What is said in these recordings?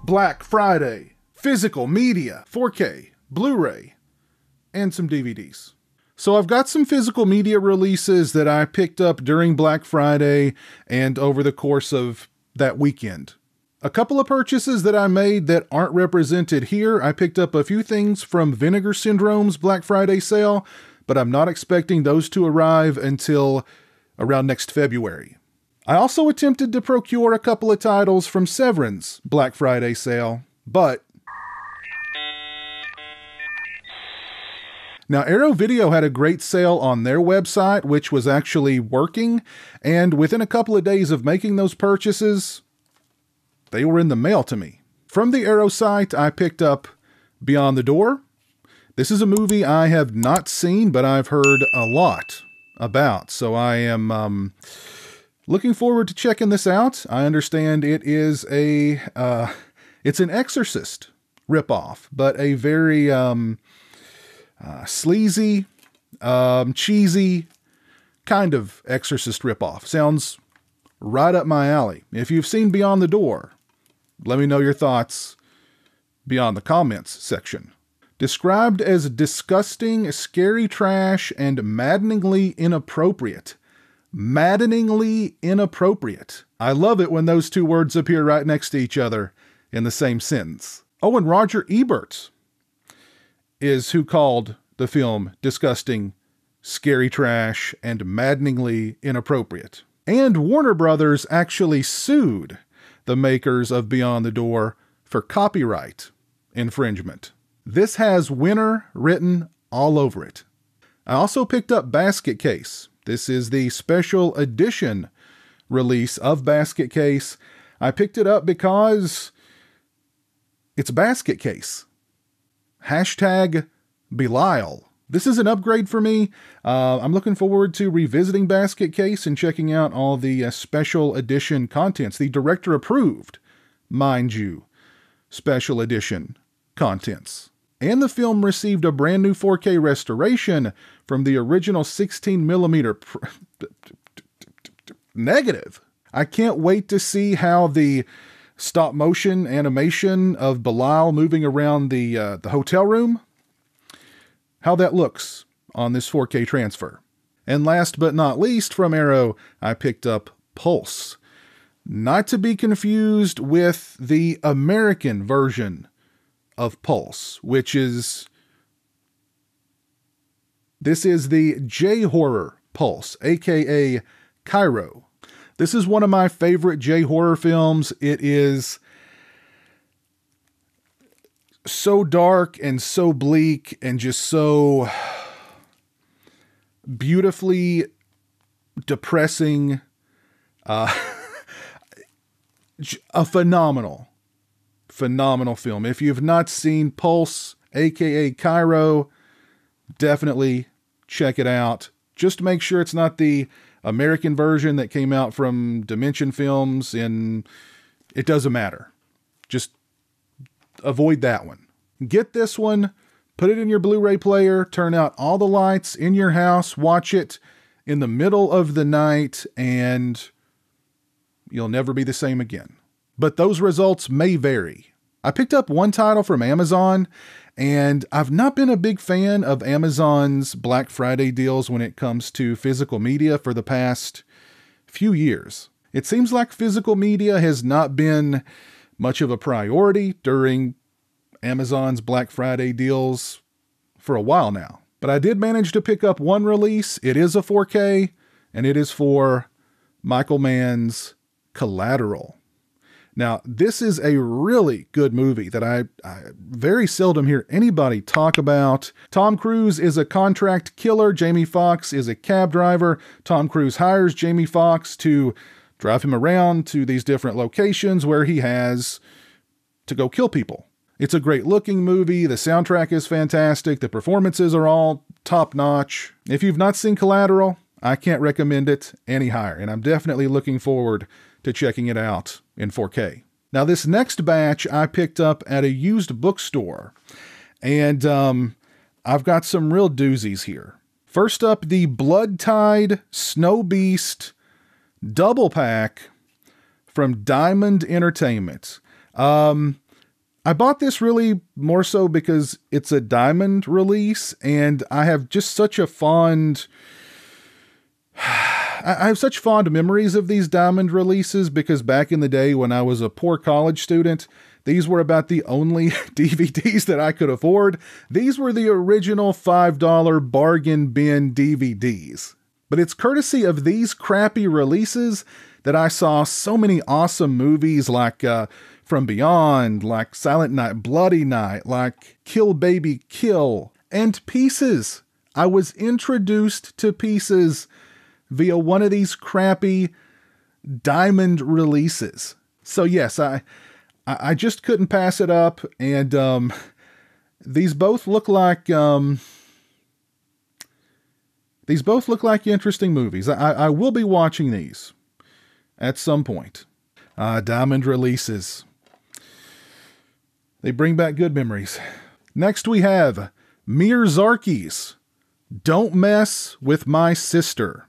Black Friday, physical media, 4K, Blu-ray, and some DVDs. So I've got some physical media releases that I picked up during Black Friday and over the course of that weekend. A couple of purchases that I made that aren't represented here. I picked up a few things from Vinegar Syndrome's Black Friday sale, but I'm not expecting those to arrive until around next February. I also attempted to procure a couple of titles from Severan's Black Friday sale, but now, Arrow Video had a great sale on their website, which was actually working, and within a couple of days of making those purchases, they were in the mail to me. From the Arrow site, I picked up Beyond the Door. This is a movie I have not seen, but I've heard a lot about, so I am looking forward to checking this out. I understand it is it's an Exorcist ripoff, but a very sleazy, cheesy kind of Exorcist ripoff. Sounds right up my alley. If you've seen Beyond the Door, let me know your thoughts beyond the comments section. Described as disgusting, scary trash, and maddeningly inappropriate. Maddeningly inappropriate. I love it when those two words appear right next to each other in the same sentence. Oh, and Roger Ebert is who called the film disgusting, scary trash, and maddeningly inappropriate. And Warner Brothers actually sued the makers of Beyond the Door for copyright infringement. This has winner written all over it. I also picked up Basket Case. This is the special edition release of Basket Case. I picked it up because it's Basket Case. Hashtag Belial. This is an upgrade for me. I'm looking forward to revisiting Basket Case and checking out all the special edition contents. The director approved, mind you, special edition contents. And the film received a brand new 4K restoration from the original 16mm negative. I can't wait to see how the stop motion animation of Belial moving around the hotel room, how that looks on this 4K transfer. And last but not least, from Arrow, I picked up Pulse. Not to be confused with the American version of Pulse, which is, this is the J-horror Pulse, aka Cairo. This is one of my favorite J-horror films. It is so dark and so bleak and just so beautifully depressing. A phenomenal film. If you've not seen Pulse, aka Cairo, definitely check it out. Just make sure it's not the American version that came out from Dimension Films, and it doesn't matter. Just avoid that one. Get this one, put it in your Blu-ray player, turn out all the lights in your house, watch it in the middle of the night, and you'll never be the same again. But those results may vary. I picked up one title from Amazon, and I've not been a big fan of Amazon's Black Friday deals when it comes to physical media for the past few years. It seems like physical media has not been much of a priority during Amazon's Black Friday deals for a while now. But I did manage to pick up one release. It is a 4K, and it is for Michael Mann's Collateral. Now, this is a really good movie that I very seldom hear anybody talk about. Tom Cruise is a contract killer. Jamie Foxx is a cab driver. Tom Cruise hires Jamie Foxx to drive him around to these different locations where he has to go kill people. It's a great looking movie. The soundtrack is fantastic. The performances are all top notch. If you've not seen Collateral, I can't recommend it any higher, and I'm definitely looking forward to checking it out in 4K. Now, this next batch I picked up at a used bookstore, and I've got some real doozies here. First up, the Blood Tide Snow Beast double pack from Diamond Entertainment. I bought this really more so because it's a Diamond release, and I have just such a fond... I have such fond memories of these Diamond releases because back in the day when I was a poor college student, these were about the only DVDs that I could afford. These were the original $5 bargain bin DVDs. But it's courtesy of these crappy releases that I saw so many awesome movies like From Beyond, like Silent Night, Bloody Night, like Kill Baby Kill, and Pieces. I was introduced to Pieces via one of these crappy Diamond releases. So yes, I just couldn't pass it up, and these both look like interesting movies. I will be watching these at some point. Diamond releases. They bring back good memories. Next we have Miyazarki's Don't Mess With My Sister.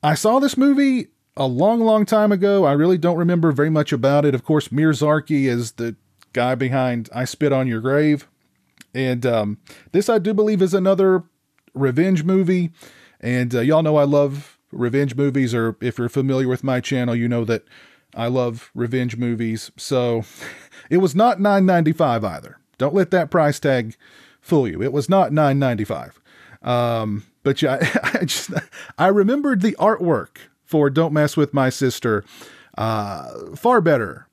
I saw this movie a long time ago. I really don't remember very much about it. Of course, Miyazaki is the guy behind I Spit on Your Grave. And this, I do believe, is another revenge movie. And y'all know I love revenge movies, or if you're familiar with my channel, you know that I love revenge movies. So it was not $9.95 either. Don't let that price tag fool you. It was not $9.95. But yeah, I remembered the artwork for Don't Mess With My Sister far better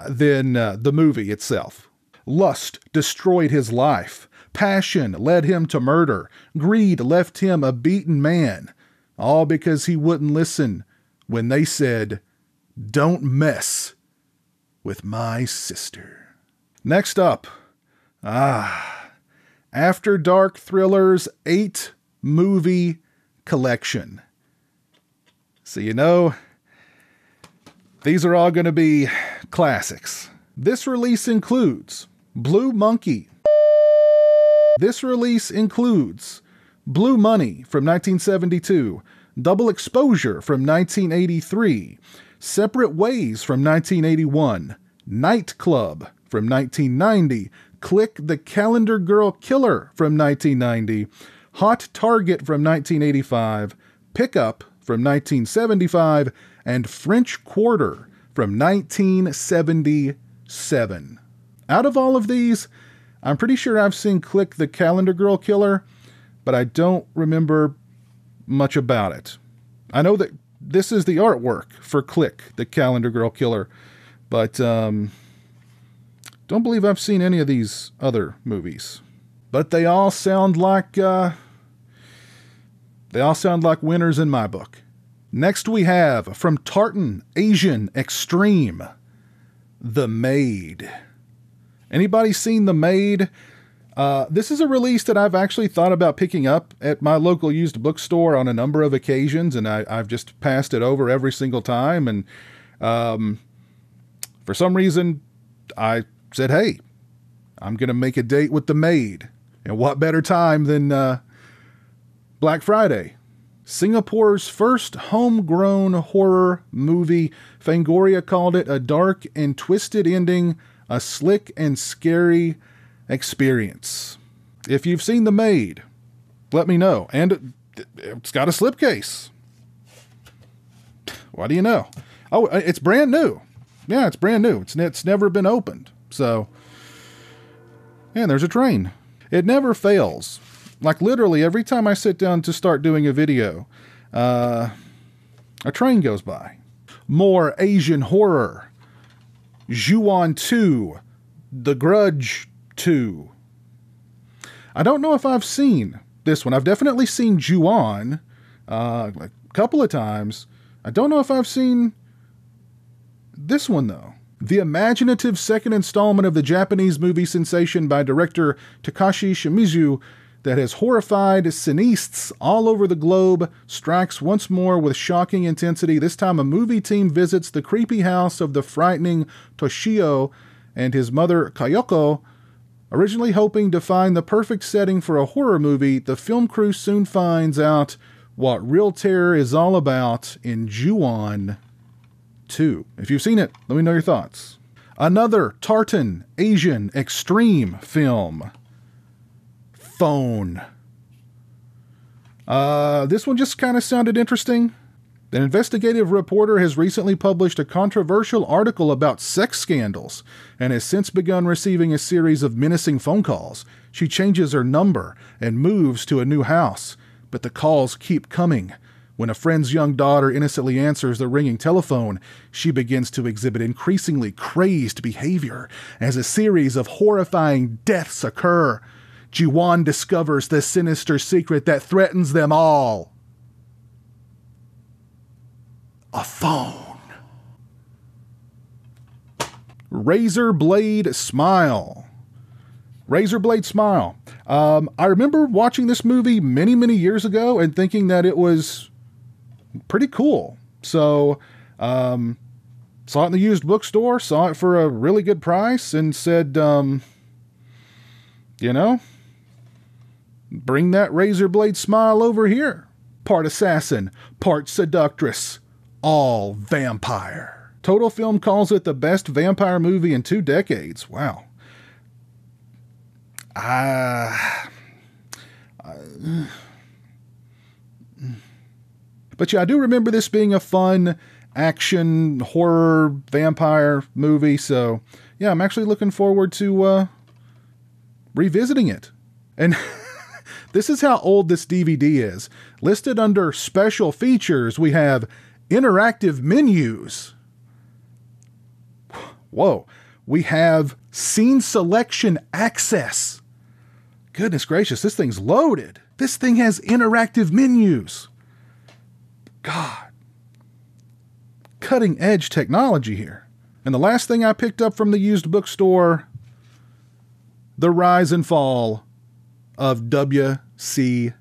than the movie itself. Lust destroyed his life. Passion led him to murder. Greed left him a beaten man. All because he wouldn't listen when they said, "Don't mess with my sister." Next up, After Dark Thrillers 8-movie collection. So you know, these are all going to be classics. This release includes Blue Monkey. This release includes Blue Money from 1972, Double Exposure from 1983, Separate Ways from 1981, Night Club from 1990, Click the Calendar Girl Killer from 1990, Hot Target from 1985, Pickup from 1975, and French Quarter from 1977. Out of all of these, I'm pretty sure I've seen Click the Calendar Girl Killer, but I don't remember much about it. I know that this is the artwork for Click the Calendar Girl Killer, but don't believe I've seen any of these other movies. But they all sound like winners in my book. Next we have from Tartan Asian Extreme, The Maid. Anybody seen The Maid? This is a release that I've actually thought about picking up at my local used bookstore on a number of occasions, and I've just passed it over every single time. And for some reason, I said, hey, I'm going to make a date with The Maid. And what better time than Black Friday? Singapore's first homegrown horror movie. Fangoria called it a dark and twisted ending, a slick and scary experience. If you've seen The Maid, let me know. And it's got a slipcase. What do you know? Oh, it's brand new. Yeah, it's brand new. It's never been opened. So, and there's a train. It never fails. Like literally every time I sit down to start doing a video, a train goes by. More Asian horror. Ju-on 2. The Grudge 2. I don't know if I've seen this one. I've definitely seen Ju-on like a couple of times. I don't know if I've seen this one though. The imaginative second installment of the Japanese movie sensation by director Takashi Shimizu that has horrified cineasts all over the globe strikes once more with shocking intensity. This time a movie team visits the creepy house of the frightening Toshio and his mother Kayoko. Originally hoping to find the perfect setting for a horror movie, the film crew soon finds out what real terror is all about in Ju-on 2. If you've seen it, let me know your thoughts. Another tartan Asian extreme film. Phone. This one just kind of sounded interesting. An investigative reporter has recently published a controversial article about sex scandals and has since begun receiving a series of menacing phone calls. She changes her number and moves to a new house, but the calls keep coming. When a friend's young daughter innocently answers the ringing telephone, she begins to exhibit increasingly crazed behavior as a series of horrifying deaths occur. Jiwan discovers the sinister secret that threatens them all. A phone. Razor Blade Smile. Razor Blade Smile. I remember watching this movie many, many years ago and thinking that it was pretty cool. So, saw it in the used bookstore, saw it for a really good price, and said, bring that razor blade smile over here. Part assassin, part seductress, all vampire. Total Film calls it the best vampire movie in 2 decades. Wow. But yeah, I do remember this being a fun action horror vampire movie. So yeah, I'm actually looking forward to revisiting it. And this is how old this DVD is. Listed under special features, we have interactive menus. Whoa. We have scene selection access. Goodness gracious, this thing's loaded. This thing has interactive menus. God. Cutting edge technology here. And the last thing I picked up from the used bookstore, the rise and fall of WCW.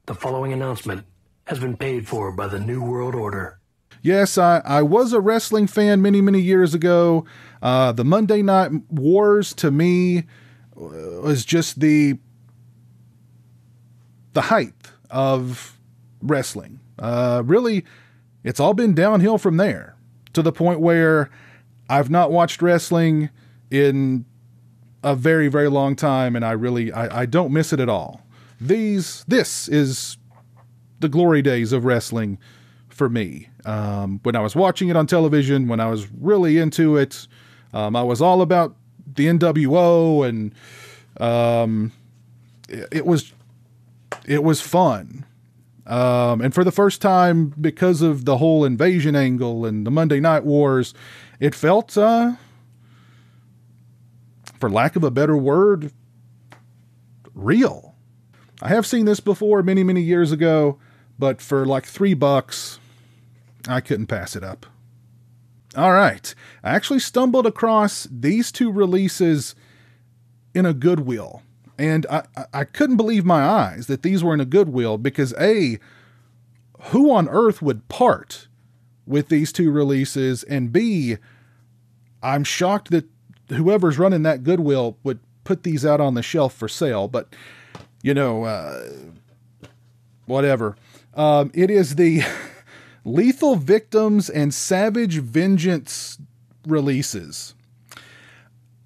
The following announcement has been paid for by the New World Order. Yes, I was a wrestling fan many, many years ago. The Monday Night Wars, to me, was just the height of wrestling. Really, it's all been downhill from there, to the point where I've not watched wrestling in a very, very long time, and I don't miss it at all. This is the glory days of wrestling for me. When I was watching it on television, when I was really into it, I was all about the NWO, and it was fun. And for the first time, because of the whole invasion angle and the Monday Night Wars, it felt, for lack of a better word, real. I have seen this before many, many years ago, but for like $3, I couldn't pass it up. All right. I actually stumbled across these 2 releases in a Goodwill. And I couldn't believe my eyes that these were in a Goodwill because A, who on earth would part with these 2 releases? And B, I'm shocked that whoever's running that Goodwill would put these out on the shelf for sale. But, whatever. It is the Lethal Victims and Savage Vengeance releases.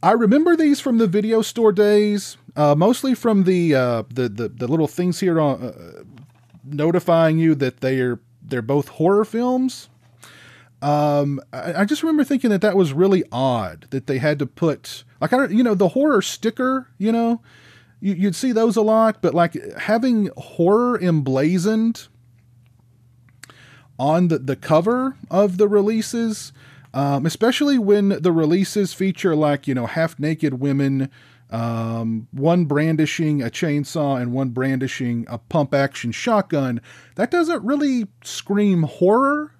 I remember these from the video store days, mostly from the little things here on notifying you that they're both horror films. I just remember thinking that was really odd that they had to put the horror sticker. You'd see those a lot, but like having horror emblazoned on the cover of the releases. Especially when the releases feature half-naked women, one brandishing a chainsaw and one brandishing a pump-action shotgun. That doesn't really scream horror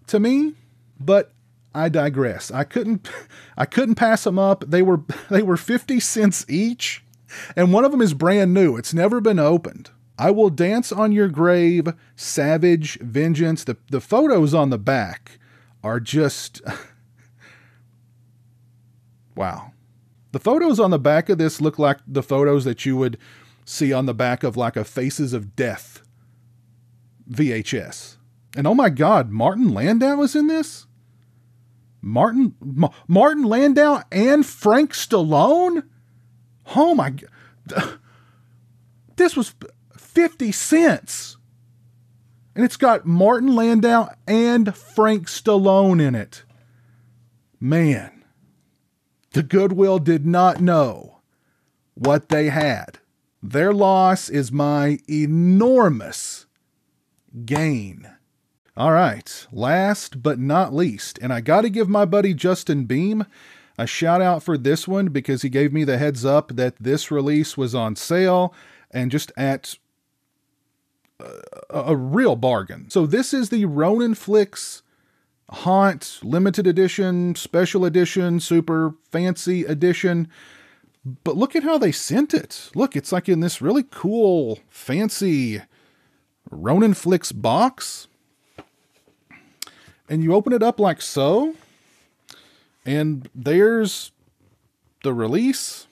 to me, but I digress. I couldn't pass them up. They were 50 cents each, and one of them is brand new. It's never been opened. I Will Dance on Your Grave, Savage Vengeance. The photos on the back are just wow. The photos on the back of this look like the photos that you would see on the back of like a Faces of Death VHS. And oh my God, Martin Landau is in this? Martin Landau and Frank Stallone? Oh my God. This was 50 cents. And it's got Martin Landau and Frank Stallone in it. Man, the Goodwill did not know what they had. Their loss is my enormous gain. All right, last but not least, and I got to give my buddy Justin Beam a shout out for this one because he gave me the heads up that this release was on sale and just at a real bargain. So this is the Ronin Flicks Haunt limited edition, special edition, super fancy edition. But look at how they sent it. Look, it's like in this really cool, fancy Ronin Flicks box. And you open it up like so. And there's the release.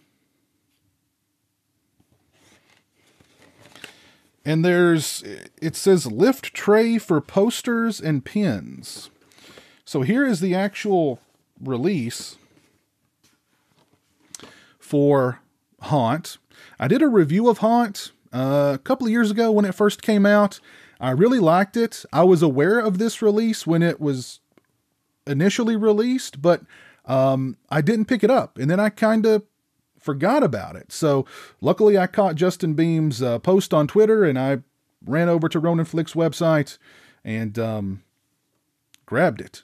And it says lift tray for posters and pins. So here is the actual release for Haunt. I did a review of Haunt a couple of years ago when it first came out. I really liked it. I was aware of this release when it was initially released, but I didn't pick it up. And then I kind of forgot about it. So luckily I caught Justin Beam's post on Twitter, and I ran over to Ronin Flicks website and grabbed it.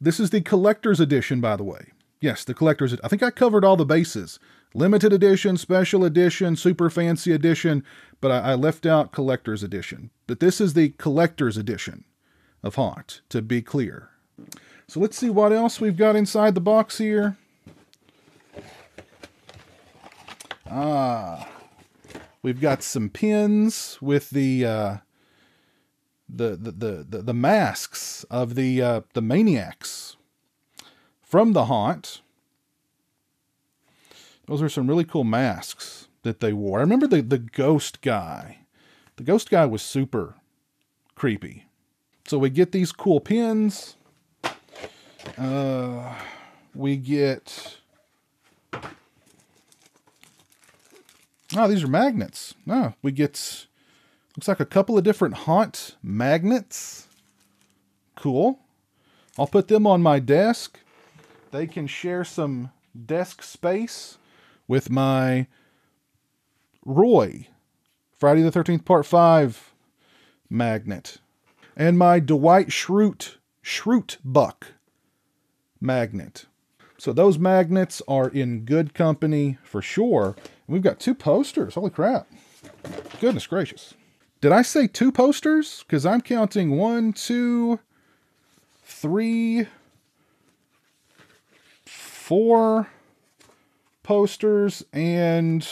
This is the collector's edition, by the way. Yes, the collector's. I think I covered all the bases. Limited edition, special edition, super fancy edition, but I left out collector's edition. But this is the collector's edition of Haunt, to be clear. So let's see what else we've got inside the box here. We've got some pins with the masks of the maniacs from the Haunt. Those are some really cool masks that they wore. I remember the ghost guy. The ghost guy was super creepy. So we get these cool pins. We get... Oh, these are magnets. No, we get... Looks like a couple of different Haunt magnets. Cool. I'll put them on my desk. They can share some desk space with my Roy Friday the 13th Part 5 magnet. And my Dwight Schrute Buck magnet. So those magnets are in good company for sure. And we've got 2 posters. Holy crap. Goodness gracious. Did I say 2 posters? Because I'm counting 1, 2, 3, 4 posters, and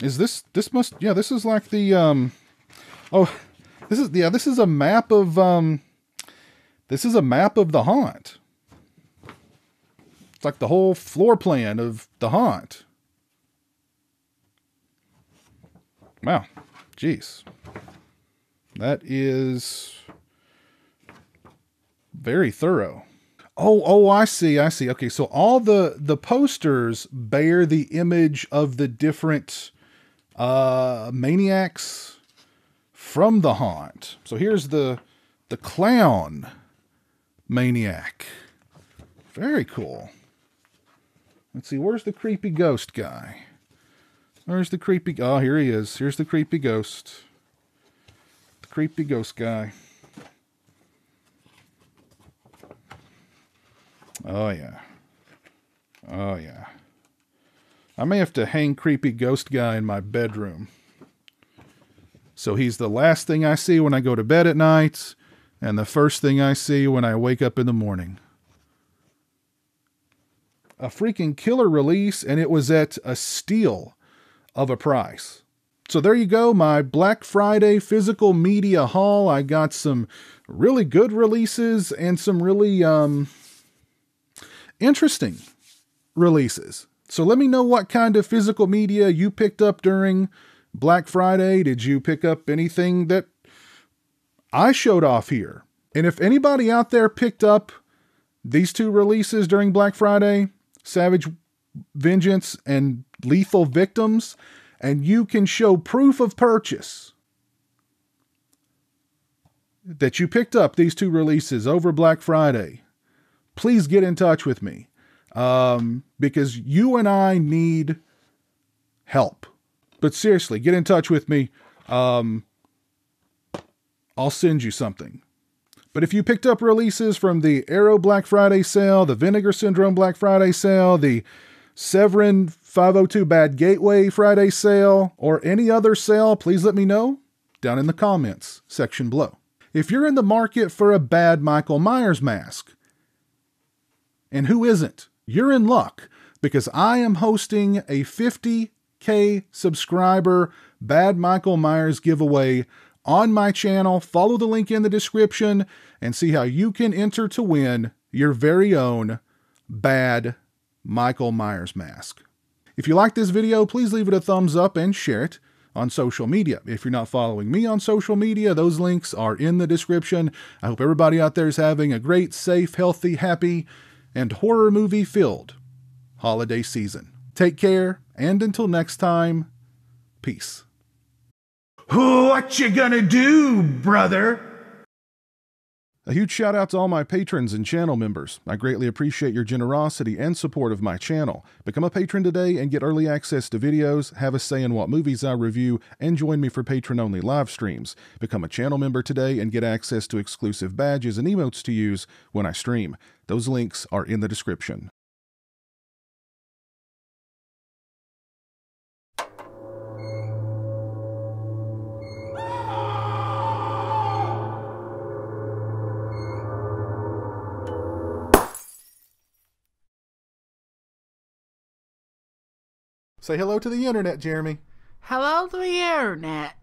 is this must, yeah, this is like the this is a map of the Haunt. It's like the whole floor plan of the Haunt. Wow. Jeez. That is very thorough. Oh, I see. Okay, so all the posters bear the image of the different maniacs from the Haunt. So here's the clown maniac. Very cool. Let's see, where's the creepy ghost guy? Where's the creepy... Oh, here he is. Here's the creepy ghost. The creepy ghost guy. Oh, yeah. Oh, yeah. I may have to hang creepy ghost guy in my bedroom. So he's the last thing I see when I go to bed at night, and the first thing I see when I wake up in the morning. A freaking killer release, and it was at a steal of a price. So there you go, my Black Friday physical media haul. I got some really good releases and some really interesting releases. So let me know what kind of physical media you picked up during Black Friday. Did you pick up anything that I showed off here? And if anybody out there picked up these two releases during Black Friday, Savage Vengeance and Lethal Victims, and you can show proof of purchase that you picked up these two releases over Black Friday, please get in touch with me. Because you and I need help. But seriously, get in touch with me. I'll send you something. But if you picked up releases from the Arrow Black Friday sale, the Vinegar Syndrome Black Friday sale, the Severin 502 Bad Gateway Friday sale, or any other sale, please let me know down in the comments section below. If you're in the market for a bad Michael Myers mask, and who isn't, you're in luck, because I am hosting a 50K subscriber Bad Michael Myers giveaway on my channel. Follow the link in the description and see how you can enter to win your very own Bad Michael Myers mask. If you like this video, please leave it a thumbs up and share it on social media. If you're not following me on social media, those links are in the description. I hope everybody out there is having a great, safe, healthy, happy, and horror movie filled holiday season. Take care, and until next time, peace. What you gonna do, brother? A huge shout out to all my patrons and channel members. I greatly appreciate your generosity and support of my channel. Become a patron today and get early access to videos, have a say in what movies I review, and join me for patron-only live streams. Become a channel member today and get access to exclusive badges and emotes to use when I stream. Those links are in the description. Say hello to the internet, Jeremy. Hello to the internet.